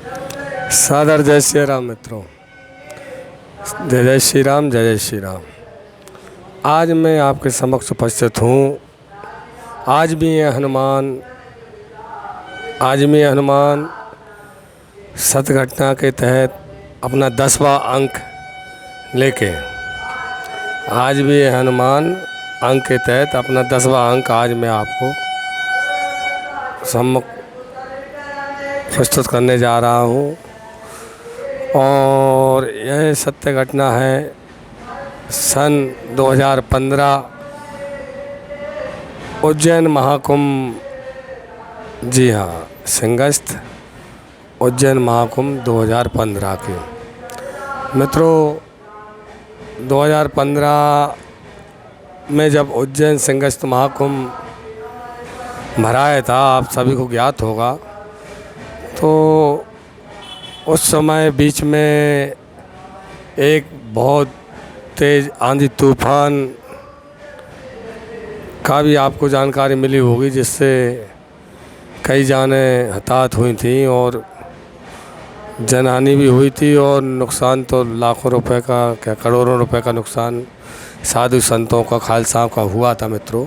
सादर जय श्री राम मित्रों। जय जय श्री राम, जय जय श्री राम। आज मैं आपके समक्ष उपस्थित हूँ। आज भी ये हनुमान सत्य घटना के तहत अपना 10वां अंक लेके आज भी ये हनुमान अंक के तहत अपना 10वां अंक आज मैं आपको सम्मुख प्रस्तुत करने जा रहा हूँ। और यह सत्य घटना है सन 2015 उज्जैन महाकुंभ। जी हाँ, सिंहस्थ उज्जैन महाकुंभ 2015 के। मित्रों, 2015 में जब उज्जैन सिंहस्थ महाकुंभ भराया था, आप सभी को ज्ञात होगा, तो उस समय बीच में एक बहुत तेज़ आंधी तूफान का भी आपको जानकारी मिली होगी, जिससे कई जानें हताहत हुई थी और जनहानि भी हुई थी। और नुकसान तो लाखों रुपए का, क्या करोड़ों रुपए का नुकसान साधु संतों का, खालसाओं का हुआ था। मित्रों,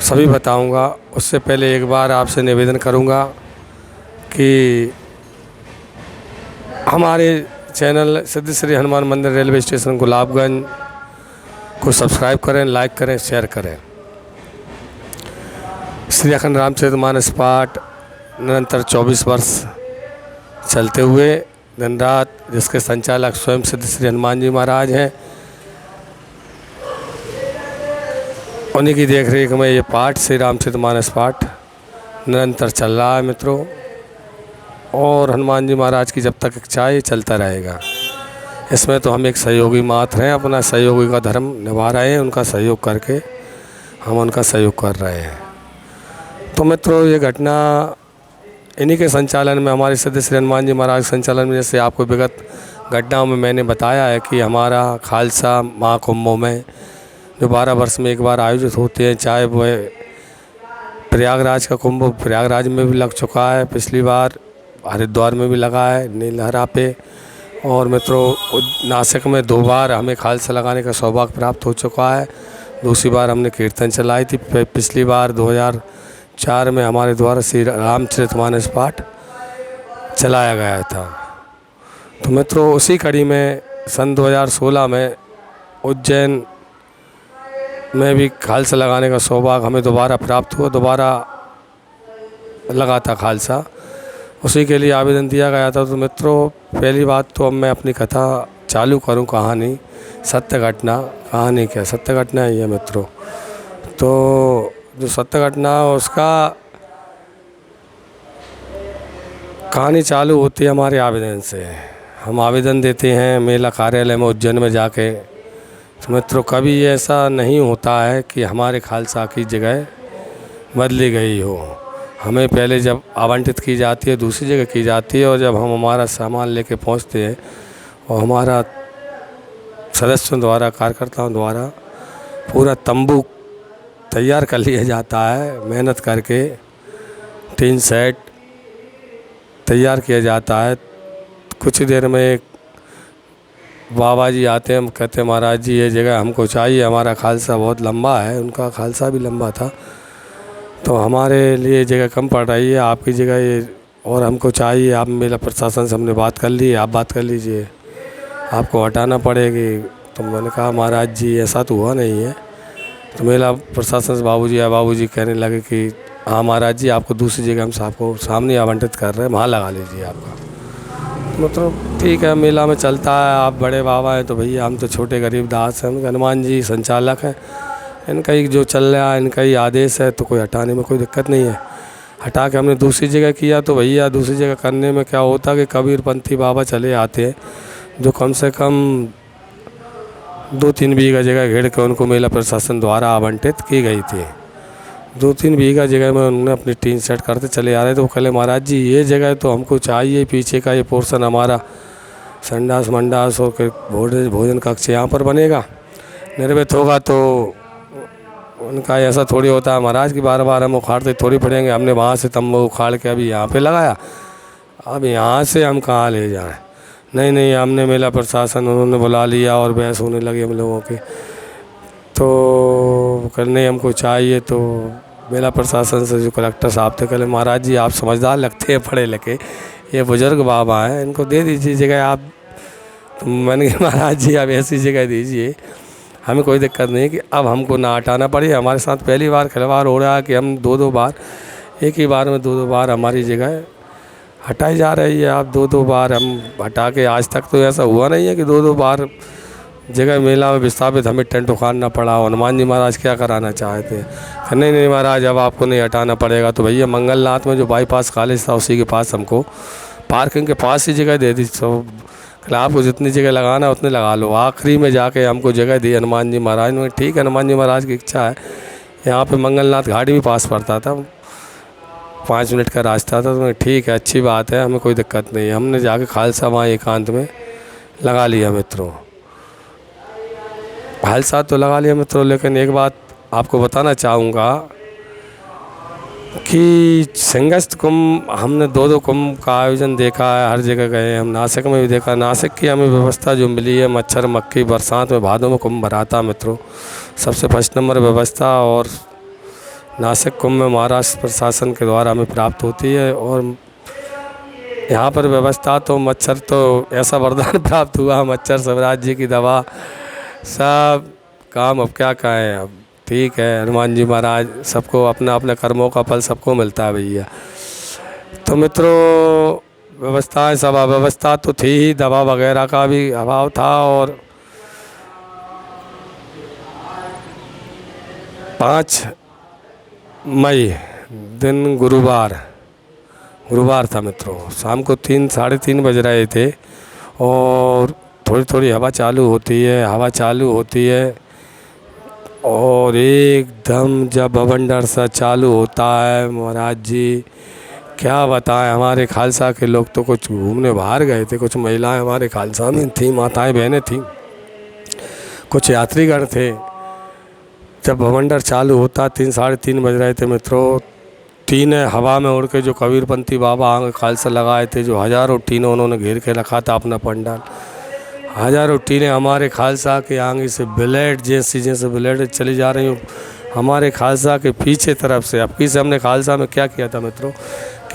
सभी बताऊंगा। उससे पहले एक बार आपसे निवेदन करूंगा कि हमारे चैनल सिद्ध श्री हनुमान मंदिर रेलवे स्टेशन गुलाबगंज को सब्सक्राइब करें, लाइक करें, शेयर करें। श्री अखंड रामचरितमानस पाठ निरंतर 24 वर्ष चलते हुए दिन रात, जिसके संचालक स्वयं सिद्ध श्री हनुमान जी महाराज हैं, उन्हीं की देखरेख में ये पाठ, श्री रामचरितमानस पाठ निरंतर चल रहा है। मित्रों, और हनुमान जी महाराज की जब तक इच्छा है चलता रहेगा। इसमें तो हम एक सहयोगी मात्र हैं, अपना सहयोगी का धर्म निभा रहे हैं, उनका सहयोग करके हम उनका सहयोग कर रहे हैं। तो मित्रों, ये घटना इन्हीं के संचालन में, हमारे सिद्ध श्री हनुमान जी महाराज संचालन में, जैसे आपको विगत घटनाओं में मैंने बताया है कि हमारा खालसा महाकुंभों में जो 12 वर्ष में एक बार आयोजित होते हैं, चाहे वह प्रयागराज का कुंभ, प्रयागराज में भी लग चुका है, पिछली बार हरिद्वार में भी लगा है नीलहरा पे, और मित्रों नासिक में 2 बार हमें खालसा लगाने का सौभाग्य प्राप्त हो चुका है। दूसरी बार हमने कीर्तन चलाई थी। पिछली बार 2004 में हमारे द्वारा श्री रामचरितमानस पाठ चलाया गया था। तो मित्रों, उसी कड़ी में सन 2016 में उज्जैन में भी खालसा लगाने का सौभाग्य हमें दोबारा प्राप्त हुआ, दोबारा लगा था खालसा। उसी के लिए आवेदन दिया गया था। तो मित्रों, पहली बात तो अब मैं अपनी कथा चालू करूं, कहानी, सत्य घटना, कहानी क्या सत्य घटना ही है मित्रों। तो जो सत्य घटना उसका कहानी चालू होती है हमारे आवेदन से। हम आवेदन देते हैं मेला कार्यालय में उज्जैन में जाके। तो मित्रों, कभी ऐसा नहीं होता है कि हमारे खालसा की जगह बदली गई हो। हमें पहले जब आवंटित की जाती है दूसरी जगह की जाती है, और जब हम हमारा सामान लेके पहुंचते हैं और हमारा सदस्यों द्वारा, कार्यकर्ताओं द्वारा पूरा तंबू तैयार कर लिया जाता है, मेहनत करके टीन सेट तैयार किया जाता है। कुछ देर में एक बाबा जी आते हैं, कहते हैं महाराज जी ये जगह हमको चाहिए, हमारा खालसा बहुत लंबा है, उनका खालसा भी लंबा था, तो हमारे लिए जगह कम पड़ रही है, आपकी जगह ये और हमको चाहिए। आप मेला प्रशासन से हमने बात कर ली है, आप बात कर लीजिए, आपको हटाना पड़ेगी। तो मैंने कहा महाराज जी ऐसा तो हुआ नहीं है। तो मेला प्रशासन से बाबूजी कहने लगे कि हाँ महाराज जी, आपको दूसरी जगह हम आपको सामने आवंटित कर रहे हैं, वहाँ लगा लीजिए आपका। मतलब ठीक है, मेला में चलता है, आप बड़े बाबा हैं तो भैया हम तो छोटे गरीब दास हैं। हनुमान जी संचालक हैं, इनका ही जो चल रहा है, इनका ही आदेश है, तो कोई हटाने में कोई दिक्कत नहीं है। हटा के हमने दूसरी जगह किया। तो भैया दूसरी जगह करने में क्या होता कि कबीरपंथी बाबा चले आते हैं, जो कम से कम 2-3 बीघा जगह घेर के उनको मेला प्रशासन द्वारा आवंटित की गई थी। 2-3 बीघा जगह में उन्होंने अपनी टीन सेट करते चले आ रहे थे। तो वो कहले महाराज जी ये जगह तो हमको चाहिए, पीछे का ये पोर्शन हमारा संडास मंडास और भोजन कक्ष यहाँ पर बनेगा, निर्मित होगा। तो उनका ऐसा थोड़ी होता है महाराज कि बार बार हम उखाड़ते थोड़ी पड़ेंगे। हमने वहाँ से तंबू उखाड़ के अभी यहाँ पे लगाया, अब यहाँ से हम कहाँ ले जाएं? नहीं नहीं, हमने मेला प्रशासन उन्होंने बुला लिया और बहस होने लगी हम लोगों की। तो करने हमको चाहिए तो मेला प्रशासन से जो कलेक्टर साहब थे, कहले महाराज जी आप समझदार लगते हैं, पढ़े लिखे, ये बुज़ुर्ग बाबा हैं, इनको दे दीजिए जगह आप। तो मैंने कहा महाराज जी आप ऐसी जगह दीजिए, हमें कोई दिक्कत नहीं है कि अब हमको ना हटाना पड़े। हमारे साथ पहली बार खिलवाड़ हो रहा है कि हम दो बार, एक ही बार में दो बार हमारी जगह हटाई जा रही है। आप दो बार हम हटा के, आज तक तो ऐसा हुआ नहीं है कि दो बार जगह मेला में विस्थापित हमें टेंट उखाड़ना पड़ा। हनुमान जी महाराज क्या कराना चाहते हैं? नहीं नहीं महाराज अब आपको नहीं हटाना पड़ेगा। तो भैया मंगलनाथ में जो बाईपास कॉलेज था उसी के पास हमको पार्किंग के पास ही जगह दे दी। तो आपको जितनी जगह लगाना है उतनी लगा लो। आखिरी में जाके हमको जगह दी हनुमान जी महाराज ने। ठीक है, हनुमान जी महाराज की इच्छा है। यहाँ पे मंगलनाथ घाटी भी पास पड़ता था, 5 मिनट का रास्ता था। तो ठीक है, अच्छी बात है, हमें कोई दिक्कत नहीं है। हमने जाके खालसा वहाँ एकांत में लगा लिया मित्रों, खालसा तो लगा लिया मित्रों। लेकिन एक बात आपको बताना चाहूँगा कि सिंहस्थ कुंभ हमने दो कुंभ का आयोजन देखा है, हर जगह गए हम। नासिक में भी देखा, नासिक की हमें व्यवस्था जो मिली है, मच्छर मक्खी बरसात में भादों में कुंभ भराता मित्रों, सबसे फर्स्ट नंबर व्यवस्था। और नासिक कुंभ में महाराष्ट्र प्रशासन के द्वारा हमें प्राप्त होती है। और यहाँ पर व्यवस्था तो मच्छर तो ऐसा वरदान प्राप्त हुआ, मच्छर स्वराज जी की दवा सब काम। अब क्या कहें, अब ठीक है, हनुमान जी महाराज सबको अपना अपने कर्मों का फल सबको मिलता है भैया। तो मित्रों व्यवस्थाएं सब, व्यवस्था तो थी ही, दवा वगैरह का भी अभाव था। और 5 मई दिन गुरुवार था मित्रों, शाम को 3 साढ़े 3 बज रहे थे और थोड़ी थोड़ी हवा चालू होती है और एकदम जब बवंडर सा चालू होता है महाराज जी, क्या बताएं। हमारे खालसा के लोग तो कुछ घूमने बाहर गए थे, कुछ महिलाएं हमारे खालसा में थी, माताएं बहनें थीं, कुछ यात्रीगण थे। जब बवंडर चालू होता 3 साढ़े 3 बज रहे थे मित्रों, टीने हवा में उड़ के जो कबीरपंथी बाबा आगे खालसा लगाए थे, जो हज़ारों टीनों उन्होंने घेर के रखा था अपना पंडाल, हज़ारों टीनें हमारे खालसा के आगे से ब्लेड जैसे ब्लेड चली जा रही हूँ हमारे खालसा के पीछे तरफ से। अब से हमने खालसा में क्या किया था मित्रों,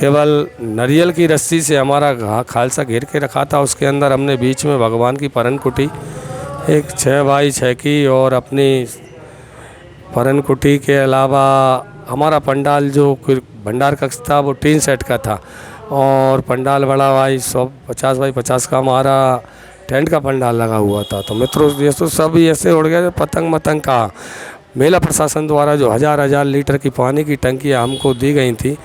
केवल नारियल की रस्सी से हमारा खालसा घेर के रखा था। उसके अंदर हमने बीच में भगवान की परन कुटी एक 6x6 की, और अपनी परन कुटी के अलावा हमारा पंडाल जो भंडार कक्ष था वो 3 सेट का था। और पंडाल बड़ा भाई 150x50 का हमारा टेंट का पंडाल लगा हुआ था। तो मित्रों ये तो सब ऐसे उड़ गए पतंग मतंग का। मेला प्रशासन द्वारा जो 1000 लीटर की पानी की टंकियाँ हमको दी गई थी,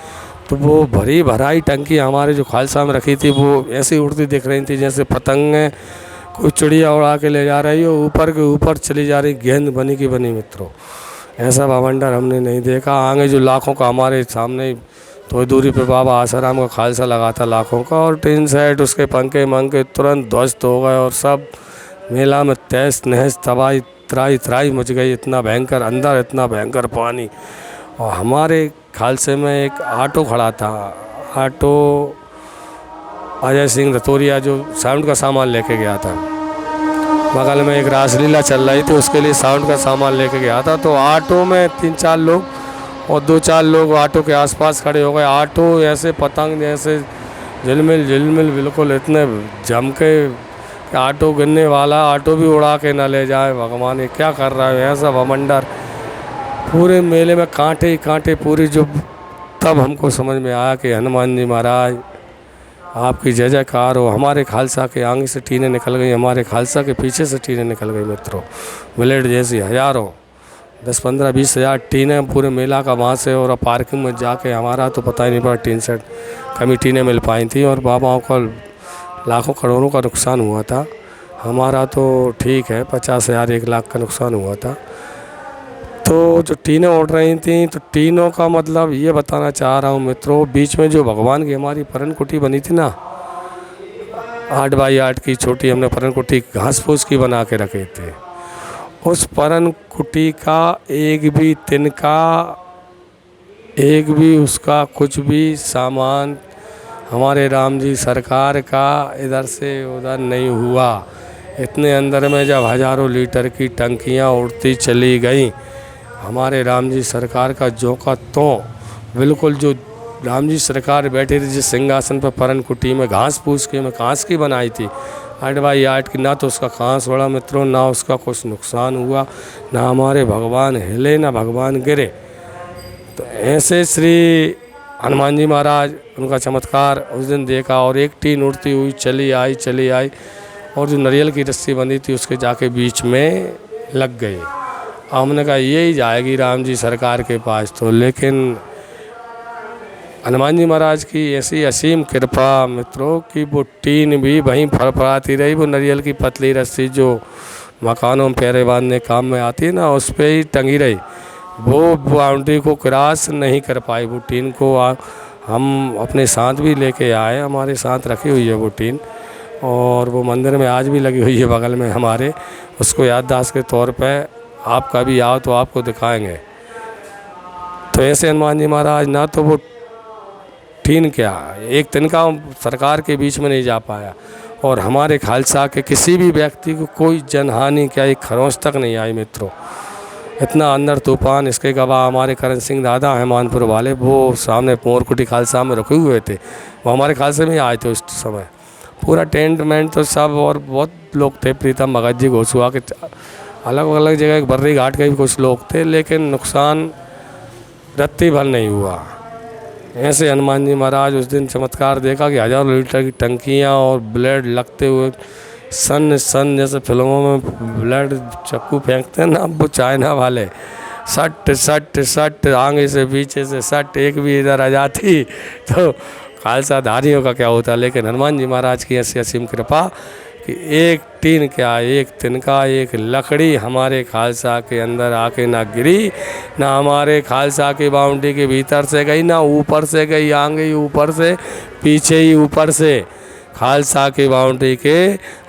तो वो भरी भराई टंकी हमारे जो खालसा में रखी थी वो ऐसी उड़ती दिख रही थी जैसे पतंग कोई चिड़िया उड़ा के ले जा रही हो, ऊपर के ऊपर चली जा रही, गेंद बनी की बनी मित्रों। ऐसा बवंडर हमने नहीं देखा। आगे जो लाखों का हमारे सामने थोड़ी दूरी पे बाबा आसाराम का खालसा लगा था लाखों का, और टीन सेट उसके पंखे मंखे तुरंत ध्वस्त हो गए और सब मेला में तहस नहस तबाही त्राही मच गई। इतना भयंकर अंदर, इतना भयंकर पानी। और हमारे खालसे में एक ऑटो खड़ा था, ऑटो अजय सिंह रतोरिया जो साउंड का सामान लेके गया था, बगल में एक रासलीला चल रही थी उसके लिए साउंड का सामान लेके गया था। तो ऑटो में 3-4 लोग और 2-4 लोग ऑटो के आसपास खड़े हो गए। ऑटो ऐसे पतंग जैसे झिलमिल बिल्कुल इतने जम के ऑटो गिरने वाला, ऑटो भी उड़ा के ना ले जाए। भगवान ये क्या कर रहा है, ऐसा बवंडर। पूरे मेले में कांटे ही कांटे पूरी। जो तब हमको समझ में आया कि हनुमान जी महाराज आपकी जय जयकार हो। हमारे खालसा के आगे से टीनें निकल गई, हमारे खालसा के पीछे से टीनें निकल गई मित्रों, ब्लेड जैसी हज़ारों 10-15-20 हज़ार टीनें पूरे मेला का वहाँ से। और पार्किंग में जाके हमारा तो पता ही नहीं पड़ा, टीन सेट कमी टीनें मिल पाई थी। और बाबाओं का लाखों करोड़ों का नुकसान हुआ था। हमारा तो ठीक है 50,000 1 लाख का नुकसान हुआ था। तो जो टीनें उड़ रही थी, तो टीनों का मतलब ये बताना चाह रहा हूँ मित्रों, बीच में जो भगवान की हमारी परन कुटी बनी थी ना, 8x8 की छोटी हमने परन कुटी घास फूस की बना के रखे थे। उस परन कुटी का एक भी तिनका, एक भी उसका कुछ भी सामान हमारे राम जी सरकार का इधर से उधर नहीं हुआ। इतने अंदर में जब हज़ारों लीटर की टंकियाँ उड़ती चली गई, हमारे राम जी सरकार का जो का त्यों बिल्कुल, जो राम जी सरकार बैठे थे जिस सिंहासन पर परन कुटी में घास फूस के में कांस की बनाई थी 8x8 की, ना तो उसका कांस उड़ा मित्रों, ना उसका कुछ नुकसान हुआ, ना हमारे भगवान हिले ना भगवान गिरे। तो ऐसे श्री हनुमान जी महाराज, उनका चमत्कार उस दिन देखा। और एक टीन उड़ती हुई चली आई और जो नारियल की रस्सी बंधी थी उसके जाके बीच में लग गई। हमने कहा यही जाएगी राम जी सरकार के पास तो, लेकिन हनुमान जी महाराज की ऐसी असीम कृपा मित्रों कि वो टीन भी वहीं फड़फड़ाती रही। वो नारियल की पतली रस्सी जो मकानों में पैरे बांधने काम में आती है ना, उस पर ही टंगी रही। वो बाउंड्री को क्रॉस नहीं कर पाई। वो टीन को हम अपने साथ भी लेके आए, हमारे साथ रखी हुई है वो टीन, और वो मंदिर में आज भी लगी हुई है बगल में हमारे। उसको याददाश्त के तौर पे आप कभी आओ तो आपको दिखाएंगे। तो ऐसे हनुमान जी महाराज ना तो वो टीन क्या एक तिनका सरकार के बीच में नहीं जा पाया, और हमारे खालसा के किसी भी व्यक्ति को कोई जनहानि क्या एक खरोंच तक नहीं आई मित्रों। इतना अंदर तूफान, इसके गवाह हमारे करण सिंह दादा हैं मानपुर वाले, वो सामने पोरकुटी खालसा में रुके हुए थे, वो हमारे खालसे में ही आए थे उस समय। पूरा टेंट मेंट तो सब, और बहुत लोग थे, प्रीतम भगत जी घोसुआ के अलग अलग जगह, बर्री घाट के भी कुछ लोग थे, लेकिन नुकसान रत्ती भर नहीं हुआ। ऐसे हनुमान जी महाराज उस दिन चमत्कार देखा कि हज़ारों लीटर की टंकियाँ और ब्लेड लगते हुए सन जैसे फिल्मों में ब्लेड चक्कू फेंकते हैं ना, वो चाइना वाले सट सट सट आगे से पीछे से सट, एक भी इधर आ जाती तो खालसाधारियों का क्या होता। लेकिन हनुमान जी महाराज की ऐसी असीम कृपा कि एक टीन क्या एक तिनका एक लकड़ी हमारे खालसा के अंदर आके ना गिरी, ना हमारे खालसा की बाउंड्री के भीतर से गई, ना ऊपर से गई, आगे ऊपर से पीछे ही ऊपर से। खालसा की बाउंड्री के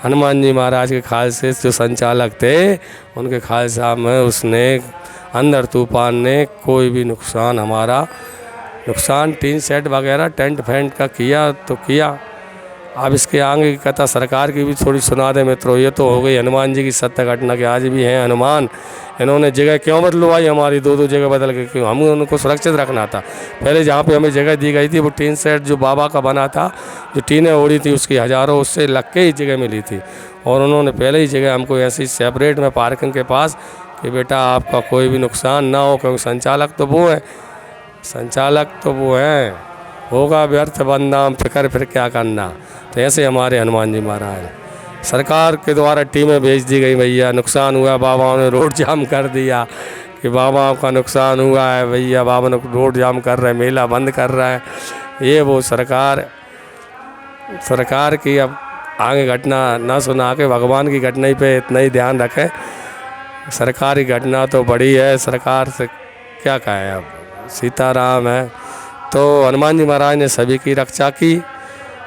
हनुमान जी महाराज के खालसे जो संचालक थे, उनके खालसा में उसने अंदर तूफान ने कोई भी नुकसान, हमारा नुकसान टीन सेट वगैरह टेंट फेंट का किया तो किया। अब इसके आगे की कथा सरकार की भी थोड़ी सुना दे मित्रों। ये तो हो गई हनुमान जी की सत्य घटना कि आज भी हैं हनुमान। इन्होंने जगह क्यों बदलवाई हमारी, दो जगह बदल के, क्यों? हमें उनको सुरक्षित रखना था। पहले जहाँ पे हमें जगह दी गई थी वो टीन सेट जो बाबा का बना था, जो टीनें ओढ़ी थी उसकी हज़ारों उससे लग के ही जगह मिली थी, और उन्होंने पहले ही जगह हमको ऐसी सेपरेट में पार्किंग के पास कि बेटा आपका कोई भी नुकसान ना हो, क्योंकि संचालक तो वो है, संचालक तो वो हैं, होगा व्यर्थ बदनाम फिक्र फिर क्या करना। तो ऐसे हमारे हनुमान जी महाराज सरकार के द्वारा टीमें भेज दी गई, भैया नुकसान हुआ, बाबाओं ने रोड जाम कर दिया कि बाबाओं का नुकसान हुआ है भैया, बाबा ने रोड जाम कर रहे हैं, मेला बंद कर रहा है, ये वो सरकार की अब आगे घटना ना सुना के भगवान की घटना ही पे इतना ही ध्यान रखें। सरकारी घटना तो बड़ी है, सरकार से क्या कहें, अब सीताराम है। तो हनुमान जी महाराज ने सभी की रक्षा की।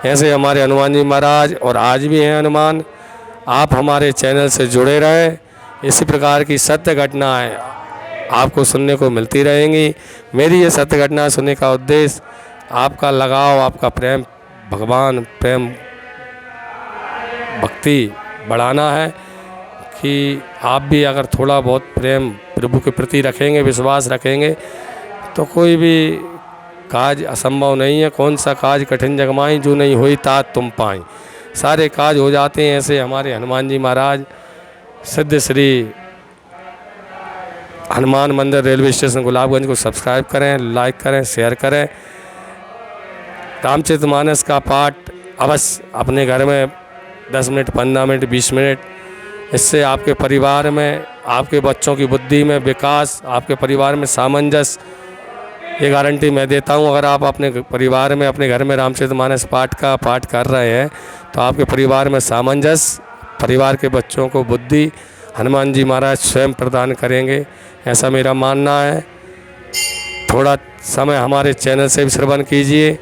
ऐसे हमारे हनुमान जी महाराज और आज भी हैं हनुमान। आप हमारे चैनल से जुड़े रहें, इसी प्रकार की सत्य घटनाएं आपको सुनने को मिलती रहेंगी। मेरी ये सत्य घटना सुनने का उद्देश्य आपका लगाव, आपका प्रेम, भगवान प्रेम भक्ति बढ़ाना है कि आप भी अगर थोड़ा बहुत प्रेम प्रभु के प्रति रखेंगे, विश्वास रखेंगे, तो कोई भी काज असंभव नहीं है। कौन सा काज कठिन जगमाई, जो नहीं हुई तात तुम पाई, सारे काज हो जाते हैं। ऐसे हमारे हनुमान जी महाराज सिद्ध श्री हनुमान मंदिर रेलवे स्टेशन गुलाबगंज को सब्सक्राइब करें, लाइक करें, शेयर करें। रामचरितमानस का पाठ अवश्य अपने घर में 10 मिनट, 15 मिनट, 20 मिनट, इससे आपके परिवार में, आपके बच्चों की बुद्धि में विकास, आपके परिवार में सामंजस्य, ये गारंटी मैं देता हूँ। अगर आप अपने परिवार में, अपने घर में रामचरितमानस पाठ का पाठ कर रहे हैं तो आपके परिवार में सामंजस्य, परिवार के बच्चों को बुद्धि हनुमान जी महाराज स्वयं प्रदान करेंगे, ऐसा मेरा मानना है। थोड़ा समय हमारे चैनल से भी श्रवण कीजिए,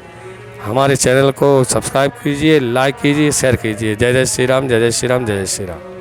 हमारे चैनल को सब्सक्राइब कीजिए, लाइक कीजिए, शेयर कीजिए। जय जय श्री राम, जय जय श्री राम, जय जय श्री राम।